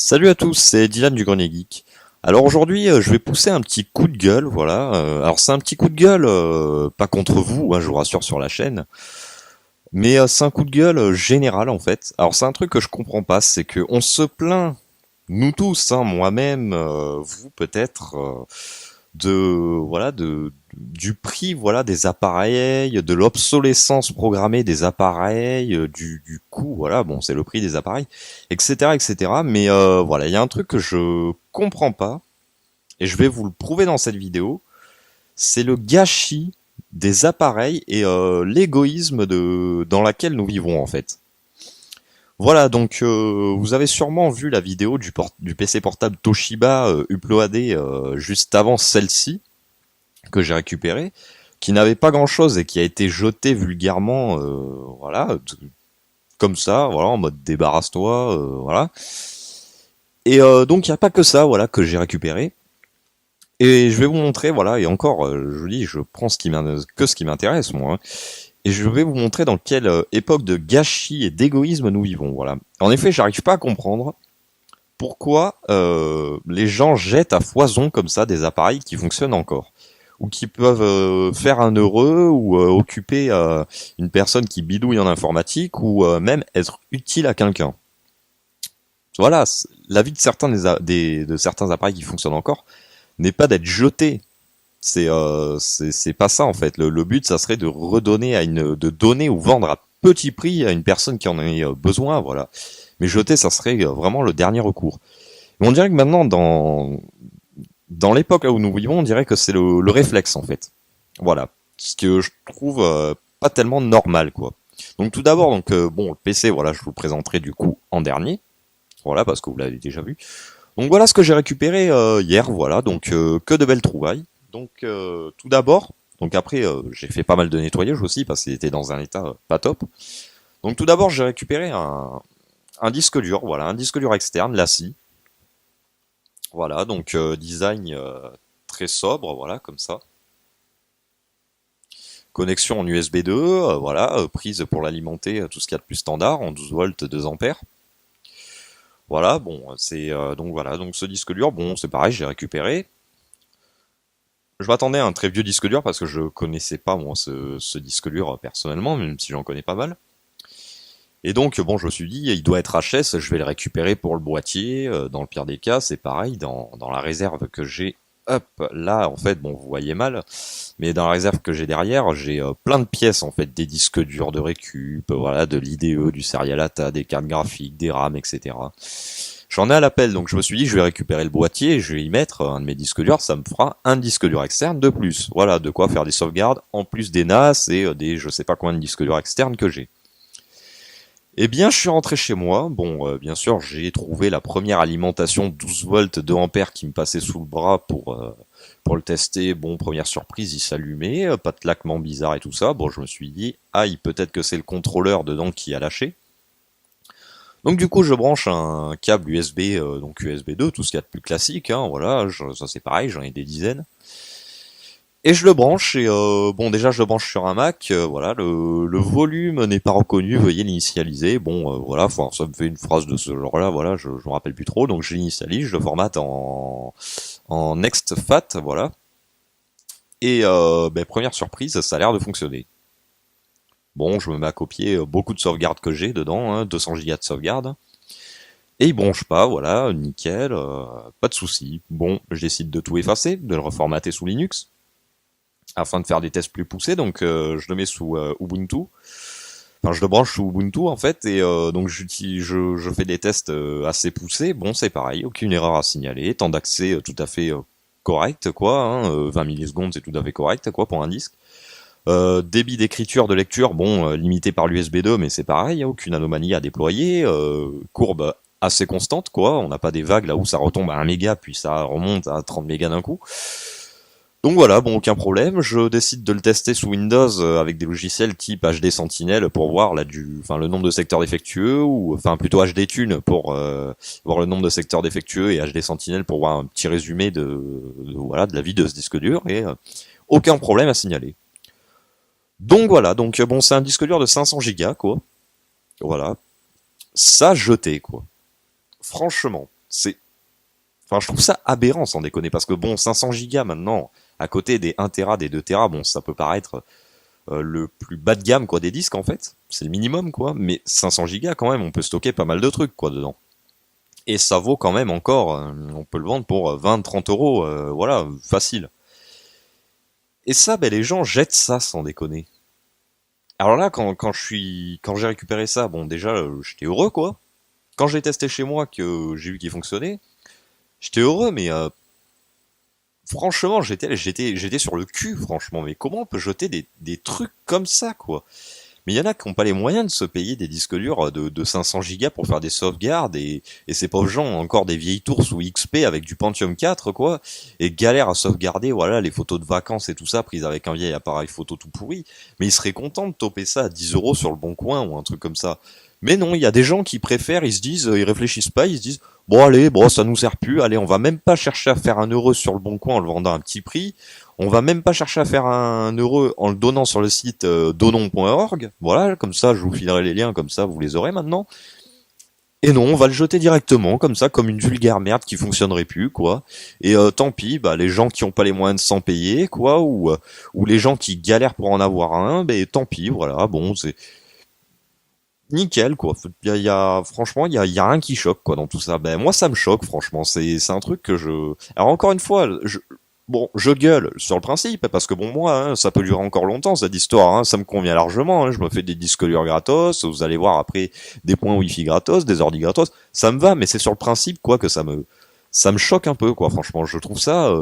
Salut à tous, c'est Dylan du Grenier Geek. Alors aujourd'hui, je vais pousser un petit coup de gueule, voilà. Alors c'est un petit coup de gueule, pas contre vous, hein, je vous rassure sur la chaîne, mais c'est un coup de gueule général en fait. Alors c'est un truc que je comprends pas, c'est que on se plaint, nous tous, hein, moi-même, vous peut-être, de voilà du prix voilà des appareils, de l'obsolescence programmée des appareils, du coût, voilà, bon c'est le prix des appareils, etc., etc. Mais voilà, il y a un truc que je comprends pas et je vais vous le prouver dans cette vidéo, c'est le gâchis des appareils et l'égoïsme de dans laquelle nous vivons en fait. Voilà, donc vous avez sûrement vu la vidéo du PC portable Toshiba Upload juste avant celle-ci que j'ai récupéré, qui n'avait pas grand-chose et qui a été jeté vulgairement, voilà, comme ça, voilà, en mode débarrasse-toi, voilà. Et donc il n'y a pas que ça, voilà, que j'ai récupéré. Et je vais vous montrer, voilà, et encore, je vous dis, je prends ce qui m'intéresse, moi. Hein. Et je vais vous montrer dans quelle époque de gâchis et d'égoïsme nous vivons, voilà. En effet, j'arrive pas à comprendre pourquoi les gens jettent à foison comme ça des appareils qui fonctionnent encore ou qui peuvent faire un heureux ou occuper une personne qui bidouille en informatique ou même être utile à quelqu'un. Voilà, la vie de certains de certains appareils qui fonctionnent encore n'est pas d'être jeté. C'est pas ça en fait. Le but, ça serait de redonner de donner ou vendre à petit prix à une personne qui en ait besoin, voilà. Mais jeter, ça serait vraiment le dernier recours. Mais on dirait que maintenant, dans l'époque là où nous vivons, on dirait que c'est le réflexe en fait. Voilà. Ce que je trouve pas tellement normal quoi. Donc tout d'abord, bon, le PC, voilà, je vous le présenterai du coup en dernier. Voilà, parce que vous l'avez déjà vu. Donc voilà ce que j'ai récupéré hier, voilà, donc que de belles trouvailles. Donc tout d'abord, donc après j'ai fait pas mal de nettoyage aussi parce qu'il était dans un état pas top. Donc tout d'abord j'ai récupéré un disque dur, voilà, un disque dur externe, l'ACI. Voilà, donc design très sobre, voilà, comme ça. Connexion en USB 2, voilà, prise pour l'alimenter, tout ce qu'il y a de plus standard, en 12 volts, 2 ampères. Voilà, bon, c'est donc voilà, donc ce disque dur, bon, c'est pareil, j'ai récupéré. Je m'attendais à un très vieux disque dur parce que je connaissais pas moi ce disque dur personnellement, même si j'en connais pas mal. Et donc bon, je me suis dit, il doit être HS, je vais le récupérer pour le boîtier. Dans le pire des cas, c'est pareil dans la réserve que j'ai. Hop, là en fait, bon, vous voyez mal, mais dans la réserve que j'ai derrière, j'ai plein de pièces en fait, des disques durs de récup, voilà, de l'IDE, du Serial ATA, des cartes graphiques, des RAM, etc. J'en ai à l'appel, donc je me suis dit je vais récupérer le boîtier, je vais y mettre un de mes disques durs, ça me fera un disque dur externe de plus. Voilà, de quoi faire des sauvegardes en plus des NAS et des je sais pas combien de disques durs externes que j'ai. Eh bien, je suis rentré chez moi. Bon, bien sûr, j'ai trouvé la première alimentation 12 volts 2 ampères qui me passait sous le bras pour le tester. Bon, première surprise, il s'allumait, pas de claquement bizarre et tout ça. Bon, je me suis dit, aïe, peut-être que c'est le contrôleur dedans qui a lâché. Donc du coup, je branche un câble USB, donc USB 2, tout ce qu'il y a de plus classique, hein, voilà, ça c'est pareil, j'en ai des dizaines. Et je le branche, et bon déjà je le branche sur un Mac, voilà, le volume n'est pas reconnu, veuillez l'initialiser. Bon voilà, enfin, ça me fait une phrase de ce genre-là, voilà, je me rappelle plus trop, donc je l'initialise, je le formate en extFAT, voilà. Et première surprise, ça a l'air de fonctionner. Bon, je me mets à copier beaucoup de sauvegardes que j'ai dedans, hein, 200 Go de sauvegarde. Et il bronche pas, voilà, nickel, pas de souci. Bon, je décide de tout effacer, de le reformater sous Linux, afin de faire des tests plus poussés, donc je le mets sous Ubuntu. Enfin, je le branche sous Ubuntu en fait, et donc je fais des tests assez poussés. Bon, c'est pareil, aucune erreur à signaler, temps d'accès tout à fait correct, quoi, hein, 20 millisecondes, c'est tout à fait correct, quoi, pour un disque. Débit d'écriture, de lecture, bon, limité par l'USB 2, mais c'est pareil, aucune anomalie à déployer. Courbe assez constante, quoi. On n'a pas des vagues là où ça retombe à 1 méga, puis ça remonte à 30 mégas d'un coup. Donc voilà, bon, aucun problème. Je décide de le tester sous Windows avec des logiciels type HD Sentinel pour voir le nombre de secteurs défectueux, ou enfin plutôt HD Tune pour voir le nombre de secteurs défectueux et HD Sentinel pour voir un petit résumé voilà de la vie de ce disque dur, et aucun problème à signaler. Donc voilà, donc bon, c'est un disque dur de 500 Go, quoi. Voilà. Ça jeté, quoi. Franchement. c'est, enfin, je trouve ça aberrant sans déconner, parce que bon, 500 gigas maintenant, à côté des 1 Tera, des 2 Tera, bon, ça peut paraître le plus bas de gamme quoi des disques en fait, c'est le minimum quoi, mais 500 gigas quand même, on peut stocker pas mal de trucs quoi dedans. Et ça vaut quand même encore, on peut le vendre pour 20-30 euros, voilà, facile. Et ça, ben, les gens jettent ça sans déconner. Alors là, quand j'ai récupéré ça, bon déjà, j'étais heureux quoi. Quand j'ai testé chez moi, que j'ai vu qu'il fonctionnait, j'étais heureux, mais franchement, j'étais sur le cul, franchement. Mais comment on peut jeter des trucs comme ça, quoi? Mais il y en a qui n'ont pas les moyens de se payer des disques durs de 500 gigas pour faire des sauvegardes, et ces pauvres gens ont encore des vieilles tours sous XP avec du Pentium 4, quoi, et galèrent à sauvegarder, voilà, les photos de vacances et tout ça prises avec un vieil appareil photo tout pourri. Mais ils seraient contents de toper ça à 10 euros sur le bon coin ou un truc comme ça. Mais non, il y a des gens qui préfèrent, ils se disent, ils réfléchissent pas, ils se disent, bon allez, bon ça nous sert plus, allez, on va même pas chercher à faire un euro sur le bon coin en le vendant à un petit prix, on va même pas chercher à faire un euro en le donnant sur le site donon.org, voilà, comme ça je vous filerai les liens, comme ça vous les aurez maintenant. Et non, on va le jeter directement, comme ça, comme une vulgaire merde qui fonctionnerait plus, quoi. Et tant pis, bah les gens qui ont pas les moyens de s'en payer, quoi, ou les gens qui galèrent pour en avoir un, ben tant pis, voilà, bon, c'est nickel quoi. Franchement il y a rien qui choque quoi dans tout ça. Ben moi ça me choque franchement. C'est un truc que je. Alors encore une fois, bon je gueule sur le principe parce que bon moi ça peut durer encore longtemps cette histoire. Ça me convient largement. Je me fais des disques durs gratos. Vous allez voir après des points wifi gratos, des ordi gratos. Ça me va, mais c'est sur le principe quoi que ça me choque un peu quoi. Franchement je trouve ça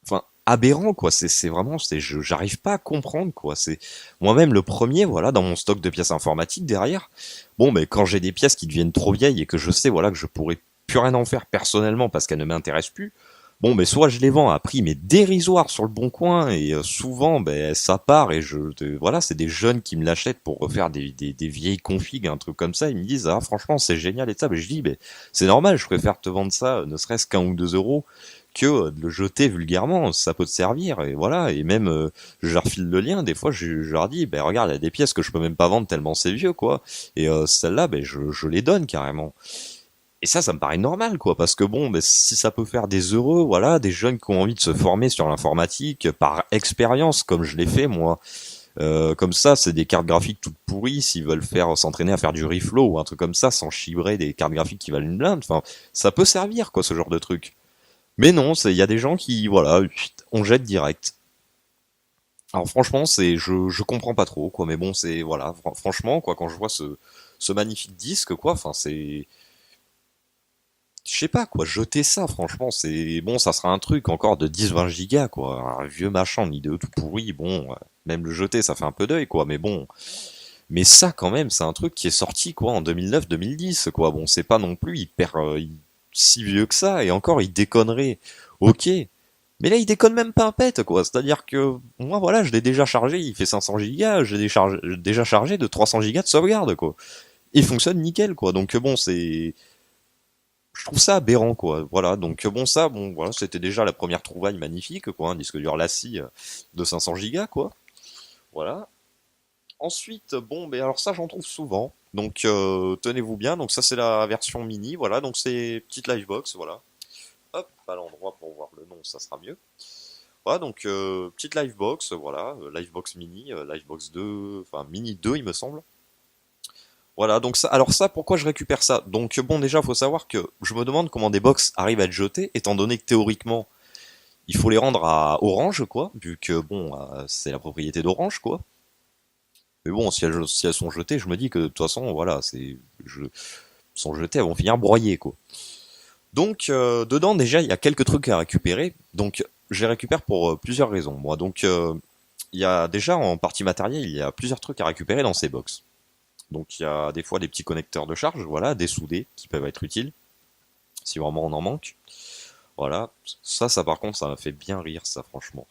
enfin aberrant quoi, c'est vraiment j'arrive pas à comprendre quoi, c'est moi-même le premier voilà dans mon stock de pièces informatiques derrière. Bon mais quand j'ai des pièces qui deviennent trop vieilles et que je sais voilà que je pourrais plus rien en faire personnellement parce qu'elles ne m'intéressent plus, bon mais soit je les vends à prix mais dérisoire sur le bon coin et souvent ben ça part et voilà, c'est des jeunes qui me l'achètent pour refaire des vieilles configs, un truc comme ça, ils me disent ah franchement c'est génial et ça, mais je dis ben c'est normal, je préfère te vendre ça ne serait-ce qu'un ou deux euros que de le jeter vulgairement, ça peut te servir, et voilà, et même je leur file le lien, des fois je leur dis, ben regarde, il y a des pièces que je peux même pas vendre tellement c'est vieux, quoi, et celles-là, ben je les donne carrément. Et ça me paraît normal, quoi, parce que bon, ben, si ça peut faire des heureux, voilà, des jeunes qui ont envie de se former sur l'informatique par expérience, comme je l'ai fait moi, comme ça, c'est des cartes graphiques toutes pourries, s'ils veulent faire s'entraîner à faire du reflow ou un truc comme ça, sans chibrer des cartes graphiques qui valent une blinde, enfin, ça peut servir, quoi, ce genre de truc. Mais non, il y a des gens qui, voilà, on jette direct. Alors franchement, je comprends pas trop, quoi. Mais bon, c'est, voilà, franchement, quoi, quand je vois ce magnifique disque, quoi, enfin, je sais pas, quoi, jeter ça, franchement, c'est, bon, ça sera un truc encore de 10-20 gigas, quoi. Un vieux machin, ni de tout pourri, bon, même le jeter, ça fait un peu d'œil, quoi. Mais bon, mais ça, quand même, c'est un truc qui est sorti, quoi, en 2009-2010, quoi. Bon, c'est pas non plus si vieux que ça, et encore, il déconnerait. Ok. Mais là, il déconne même pas un pet, quoi. C'est-à-dire que, moi, voilà, je l'ai déjà chargé, il fait 500 gigas, déjà chargé de 300 gigas de sauvegarde, quoi. Il fonctionne nickel, quoi. Donc, bon, je trouve ça aberrant, quoi. Voilà. Donc, bon, ça, bon, voilà, c'était déjà la première trouvaille magnifique, quoi. Un disque dur Lassie de 500 gigas, quoi. Voilà. Ensuite, bon, mais alors ça, j'en trouve souvent. Donc, tenez-vous bien. Donc, ça, c'est la version mini, voilà. Donc, c'est petite livebox, voilà. Hop, à l'endroit pour voir le nom, ça sera mieux. Voilà, donc petite livebox, voilà, livebox mini, livebox 2, enfin mini 2 il me semble. Voilà, donc ça, alors ça, pourquoi je récupère ça? Donc bon, déjà, faut savoir que je me demande comment des box arrivent à être jetées, étant donné que théoriquement, il faut les rendre à Orange, quoi, vu que bon, c'est la propriété d'Orange, quoi. Mais bon, si elles sont jetées, je me dis que de toute façon, voilà, sont jetées, elles vont finir broyées, quoi. Donc dedans déjà il y a quelques trucs à récupérer. Donc je les récupère pour plusieurs raisons. Moi donc il y a déjà en partie matérielle il y a plusieurs trucs à récupérer dans ces box. Donc il y a des fois des petits connecteurs de charge, voilà, des soudés qui peuvent être utiles si vraiment on en manque. Voilà, ça par contre ça m'a fait bien rire ça franchement.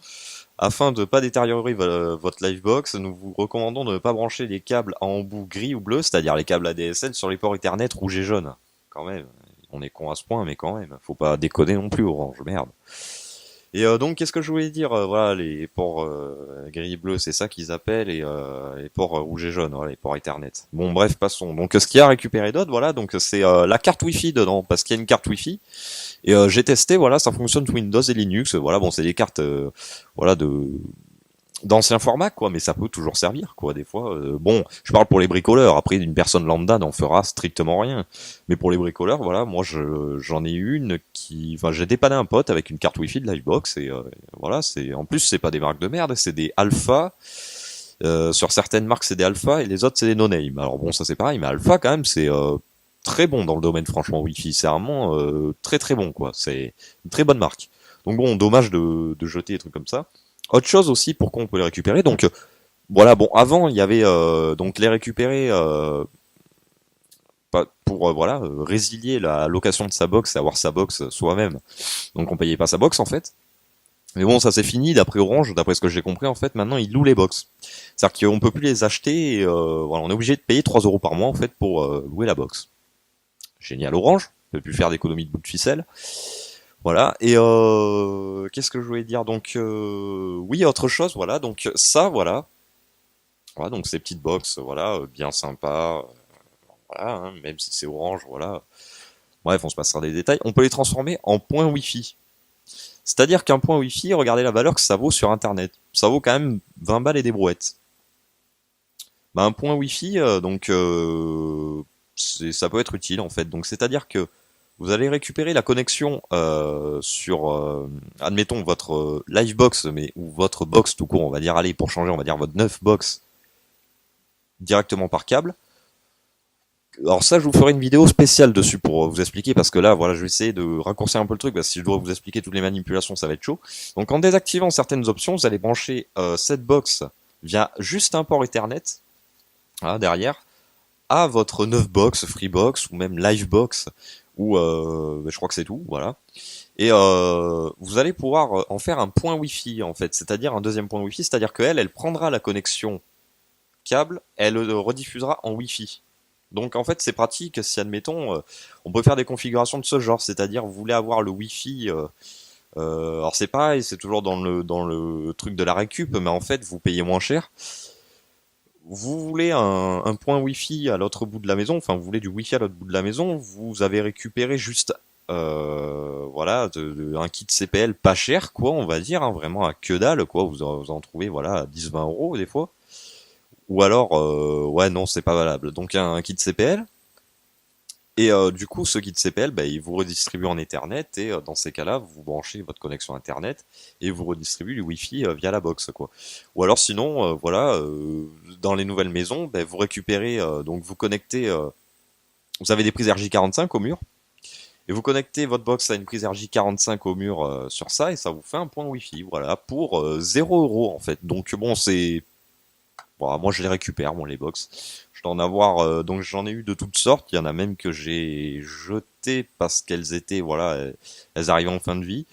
Afin de ne pas détériorer votre Livebox, nous vous recommandons de ne pas brancher les câbles à embout gris ou bleu, c'est-à-dire les câbles ADSL sur les ports Ethernet rouge et jaune. Quand même, on est con à ce point, mais quand même, faut pas déconner non plus Orange, merde. Et donc, qu'est-ce que je voulais dire? Voilà, les ports gris et bleu, c'est ça qu'ils appellent, et les ports rouge et jaune, voilà, les ports Ethernet. Bon, bref, passons. Donc, ce qu'il y a récupéré d'autre, voilà, donc c'est la carte Wi-Fi dedans, parce qu'il y a une carte Wi-Fi. Et j'ai testé, voilà, ça fonctionne sous Windows et Linux. Voilà, bon, c'est des cartes, voilà, de d'ancien format, quoi, mais ça peut toujours servir, quoi, des fois. Bon, je parle pour les bricoleurs. Après, une personne lambda n'en fera strictement rien. Mais pour les bricoleurs, voilà, moi, j'en ai une enfin, j'ai dépanné un pote avec une carte Wi-Fi de Livebox, et voilà, en plus, c'est pas des marques de merde, c'est des Alpha. Sur certaines marques, c'est des Alpha, et les autres, c'est des no-name. Alors bon, ça c'est pareil, mais Alpha, quand même, c'est très bon dans le domaine, franchement, Wi-Fi. C'est vraiment très très bon, quoi. C'est une très bonne marque. Donc bon, dommage de jeter des trucs comme ça. Autre chose aussi, pourquoi on peut les récupérer. Donc voilà, bon, avant il y avait donc les récupérer pour voilà résilier la location de sa box et avoir sa box soi-même. Donc on payait pas sa box en fait. Mais bon, ça c'est fini d'après Orange, d'après ce que j'ai compris en fait. Maintenant ils louent les box. C'est-à-dire qu'on peut plus les acheter. Et, voilà, on est obligé de payer 3 euros par mois en fait pour louer la box. Génial Orange, on peut plus faire d'économie de bout de ficelle. Voilà. Et qu'est-ce que je voulais dire? Donc oui, autre chose. Voilà. Donc ça, voilà. Voilà. Donc ces petites box, voilà, bien sympa. Voilà. Hein, même si c'est orange, voilà. Bref, on se passera des détails. On peut les transformer en points Wi-Fi. C'est-à-dire qu'un point Wi-Fi, regardez la valeur que ça vaut sur Internet. Ça vaut quand même 20 balles et des brouettes. Bah, un point Wi-Fi, donc ça peut être utile en fait. Donc c'est-à-dire que vous allez récupérer la connexion sur, admettons votre Livebox, mais ou votre box tout court, on va dire, allez pour changer, on va dire votre 9 box directement par câble. Alors ça, je vous ferai une vidéo spéciale dessus pour vous expliquer, parce que là, voilà, je vais essayer de raccourcir un peu le truc, parce que si je dois vous expliquer toutes les manipulations, ça va être chaud. Donc en désactivant certaines options, vous allez brancher cette box via juste un port Ethernet, voilà, derrière, à votre 9 box, Freebox ou même Livebox, ou je crois que c'est tout, voilà. Et vous allez pouvoir en faire un point Wi-Fi en fait, c'est-à-dire un deuxième point Wi-Fi, c'est-à-dire qu'elle, elle prendra la connexion câble, elle le rediffusera en Wi-Fi. Donc en fait c'est pratique si admettons on peut faire des configurations de ce genre, c'est-à-dire vous voulez avoir le Wi-Fi alors c'est pareil, c'est toujours dans le truc de la récup, mais en fait vous payez moins cher. Vous voulez un point Wi-Fi à l'autre bout de la maison, enfin vous voulez du Wi-Fi à l'autre bout de la maison, vous avez récupéré juste voilà un kit CPL pas cher quoi, on va dire, hein, vraiment à que dalle quoi, vous en trouvez voilà à 10-20 euros des fois. Ou alors ouais non c'est pas valable. Donc un kit CPL. Et du coup, ce kit CPL, bah, il vous redistribue en Ethernet et dans ces cas-là, vous branchez votre connexion Internet et vous redistribue du Wi-Fi via la box, quoi. Ou alors sinon, voilà, dans les nouvelles maisons, bah, vous récupérez, donc vous connectez, vous avez des prises RJ45 au mur et vous connectez votre box à une prise RJ45 au mur sur ça et ça vous fait un point Wi-Fi, voilà, pour 0 euros en fait. Donc bon, c'est bon, moi je les récupère, bon les box. Je dois en avoir, donc j'en ai eu de toutes sortes. Il y en a même que j'ai jeté parce qu'elles étaient, voilà, elles arrivaient en fin de vie.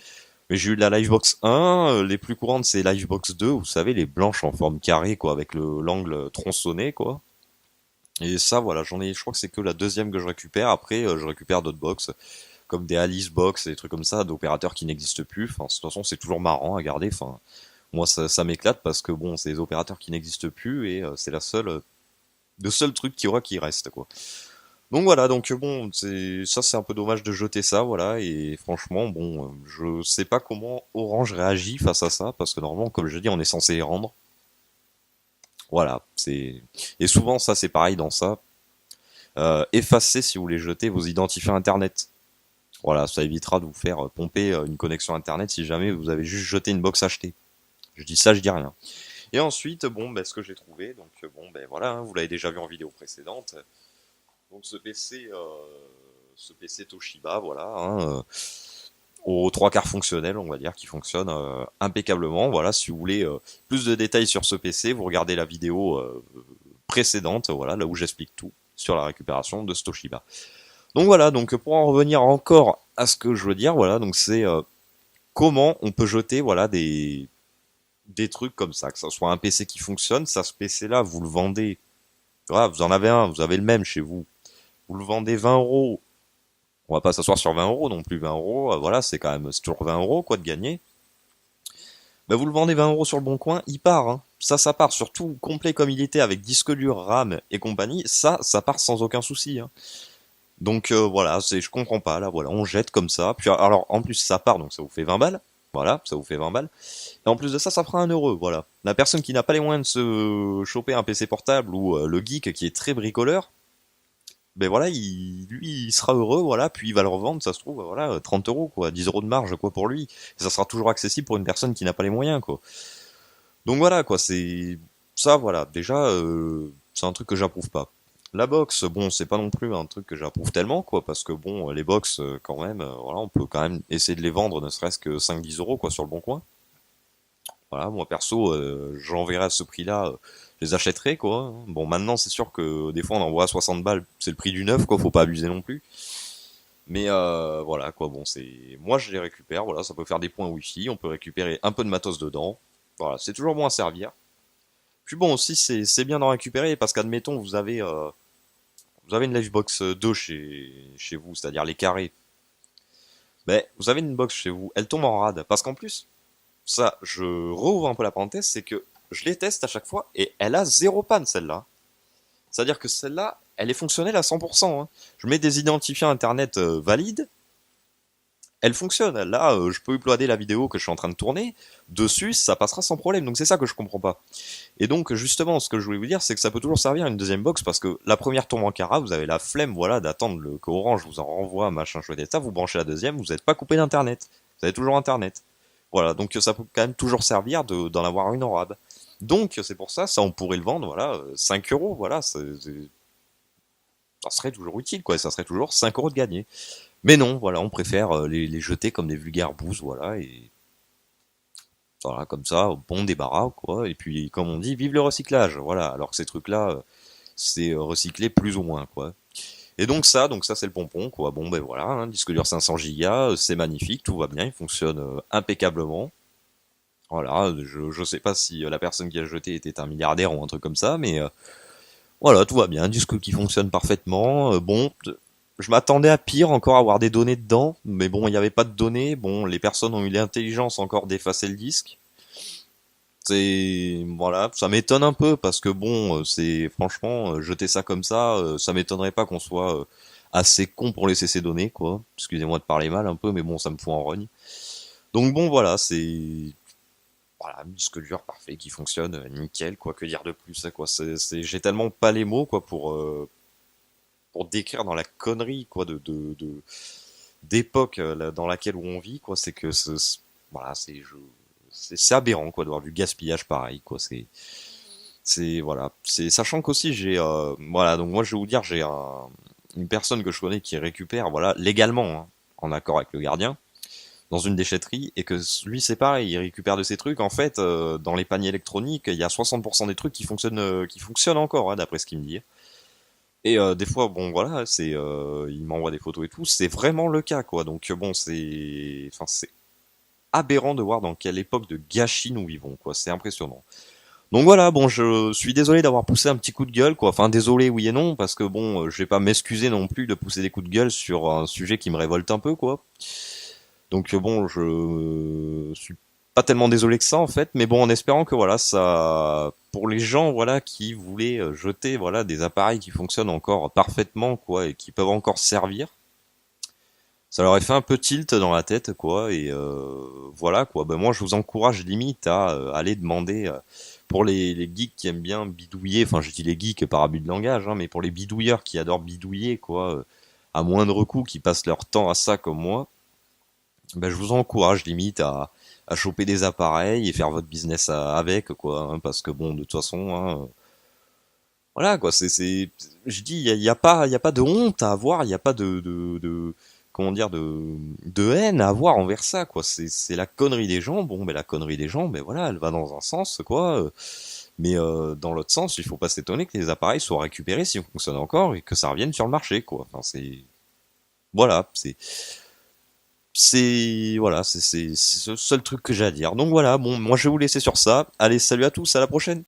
Mais j'ai eu de la Livebox 1, les plus courantes c'est Livebox 2, vous savez, les blanches en forme carrée, quoi, avec l'angle tronçonné, quoi. Et ça, voilà, je crois que c'est que la deuxième que je récupère. Après, je récupère d'autres box, comme des Alice Box, et des trucs comme ça, d'opérateurs qui n'existent plus. Enfin, de toute façon, c'est toujours marrant à garder. Enfin, moi, ça m'éclate parce que bon, c'est des opérateurs qui n'existent plus et c'est le seul truc qui reste quoi. Donc voilà, donc bon, c'est un peu dommage de jeter ça, voilà. Et franchement, bon, je sais pas comment Orange réagit face à ça parce que normalement, comme je dis, on est censé les rendre. Voilà, c'est et souvent ça c'est pareil dans ça. Effacez si vous voulez jeter vos identifiants internet. Voilà, ça évitera de vous faire pomper une connexion internet si jamais vous avez juste jeté une box achetée. Je dis ça, je dis rien. Et ensuite, bon, ben, ce que j'ai trouvé, donc bon, ben voilà, hein, vous l'avez déjà vu en vidéo précédente. Donc ce PC Toshiba, voilà, hein, aux trois quarts fonctionnel, on va dire, qui fonctionne impeccablement. Voilà, si vous voulez plus de détails sur ce PC, vous regardez la vidéo précédente, voilà, là où j'explique tout sur la récupération de ce Toshiba. Donc voilà, donc pour en revenir encore à ce que je veux dire, voilà, donc c'est comment on peut jeter, voilà, des trucs comme ça, que ce soit un PC qui fonctionne, ça, ce PC-là, vous le vendez, voilà, vous en avez un, vous avez le même chez vous, vous le vendez 20 euros, on va pas s'asseoir sur 20 euros non plus, 20 euros, voilà, c'est quand même, c'est toujours 20 euros, quoi, de gagner. Bah vous le vendez 20 € sur le bon coin, il part, hein. Ça part, surtout complet comme il était avec disque dur, RAM et compagnie, ça part sans aucun souci, hein. Donc voilà, je comprends pas, là voilà, on jette comme ça, puis alors en plus ça part, donc ça vous fait 20 balles, voilà, ça vous fait 20 balles, et en plus de ça, ça fera 1 €, voilà. La personne qui n'a pas les moyens de se choper un PC portable ou le geek qui est très bricoleur, ben voilà, lui, il sera heureux, voilà, puis il va le revendre, ça se trouve, voilà, 30 € quoi, 10 € de marge, quoi, pour lui. Et ça sera toujours accessible pour une personne qui n'a pas les moyens, quoi. Donc voilà, quoi, ça, voilà, déjà, c'est un truc que j'approuve pas. La boxe, bon, c'est pas non plus un truc que j'approuve tellement, quoi, parce que bon, les box, quand même, voilà, on peut quand même essayer de les vendre, ne serait-ce que 5-10 €, quoi, sur le bon coin. Voilà, moi perso, j'enverrais à ce prix-là, je les achèterais, quoi. Bon, maintenant, c'est sûr que des fois, on en voit à 60 balles, c'est le prix du neuf, quoi, faut pas abuser non plus. Mais voilà, quoi, bon, moi je les récupère, voilà, ça peut faire des points wifi, on peut récupérer un peu de matos dedans. Voilà, c'est toujours bon à servir. Puis bon, aussi, c'est bien d'en récupérer, parce qu'admettons, vous avez une Livebox 2 chez vous, c'est-à-dire les carrés. Mais vous avez une box chez vous, elle tombe en rade, parce qu'en plus, ça, je rouvre un peu la parenthèse, c'est que je les teste à chaque fois et elle a zéro panne celle-là. C'est-à-dire que celle-là, elle est fonctionnelle à 100%, hein. Je mets des identifiants internet valides, elle fonctionne. Là, je peux uploader la vidéo que je suis en train de tourner dessus, ça passera sans problème. Donc c'est ça que je comprends pas. Et donc justement, ce que je voulais vous dire, c'est que ça peut toujours servir à une deuxième box parce que la première tombe en cara, vous avez la flemme, voilà, d'attendre que Orange vous en renvoie, machin chouette et ça. Vous branchez la deuxième, vous n'êtes pas coupé d'internet. Vous avez toujours internet. Voilà, donc ça peut quand même toujours servir d'en avoir une en rab. Donc c'est pour ça, ça on pourrait le vendre, voilà, 5 €, voilà, ça serait toujours utile, quoi, ça serait toujours 5 € de gagné. Mais non, voilà, on préfère les jeter comme des vulgaires bouses, voilà, et voilà, comme ça, bon débarras, quoi. Et puis, comme on dit, vive le recyclage, voilà. Alors que ces trucs-là, c'est recyclé plus ou moins, quoi. Et donc ça c'est le pompon, quoi. Bon, ben voilà, hein, disque dur 500 Go, c'est magnifique, tout va bien, il fonctionne impeccablement. Voilà, je sais pas si la personne qui a jeté était un milliardaire ou un truc comme ça, mais voilà, tout va bien, disque qui fonctionne parfaitement. Bon, je m'attendais à pire, encore à avoir des données dedans, mais bon, il n'y avait pas de données. Bon, les personnes ont eu l'intelligence encore d'effacer le disque. Voilà, ça m'étonne un peu parce que bon, c'est franchement jeter ça comme ça m'étonnerait pas qu'on soit assez con pour laisser ces données, quoi. Excusez-moi de parler mal un peu, mais bon, ça me fout en rogne. Donc bon, voilà, voilà, un disque dur parfait qui fonctionne nickel, quoi. Que dire de plus, quoi. J'ai tellement pas les mots, quoi, pour décrire dans la connerie, quoi, d'époque dans laquelle où on vit, quoi. C'est que voilà, c'est aberrant, quoi, d'avoir du gaspillage pareil, quoi. Voilà, c'est sachant qu'aussi voilà, donc moi je vais vous dire, une personne que je connais qui récupère, voilà, légalement, hein, en accord avec le gardien, dans une déchetterie, et que lui c'est pareil, il récupère de ces trucs. En fait, dans les paniers électroniques, il y a 60% des trucs qui fonctionnent encore, hein, d'après ce qu'il me dit. Et des fois, bon voilà, il m'envoie des photos et tout, c'est vraiment le cas, quoi. Donc bon, c'est aberrant de voir dans quelle époque de gâchis nous vivons, quoi. C'est impressionnant. Donc voilà, bon, je suis désolé d'avoir poussé un petit coup de gueule, quoi. Enfin, désolé, oui et non, parce que bon, je vais pas m'excuser non plus de pousser des coups de gueule sur un sujet qui me révolte un peu, quoi. Donc bon, je suis pas tellement désolé que ça, en fait, mais bon, en espérant que voilà, ça, pour les gens, voilà, qui voulaient jeter, voilà, des appareils qui fonctionnent encore parfaitement, quoi, et qui peuvent encore servir, ça leur a fait un peu tilt dans la tête, quoi, et voilà, quoi. Ben moi, je vous encourage limite à aller demander pour les geeks qui aiment bien bidouiller, enfin, je dis les geeks par abus de langage, hein, mais pour les bidouilleurs qui adorent bidouiller, quoi, à moindre coût, qui passent leur temps à ça comme moi, ben je vous encourage limite à choper des appareils et faire votre business avec, quoi, hein, parce que bon, de toute façon, hein, voilà, quoi, je dis, il y a pas de honte à avoir, il n'y a pas comment dire, de haine à avoir envers ça, quoi. C'est la connerie des gens. Bon, mais la connerie des gens, ben voilà, elle va dans un sens, quoi. Mais dans l'autre sens, il faut pas s'étonner que les appareils soient récupérés s'ils fonctionnent encore et que ça revienne sur le marché, quoi. Enfin, voilà, voilà, c'est le seul truc que j'ai à dire. Donc voilà, bon, moi je vais vous laisser sur ça. Allez, salut à tous, à la prochaine.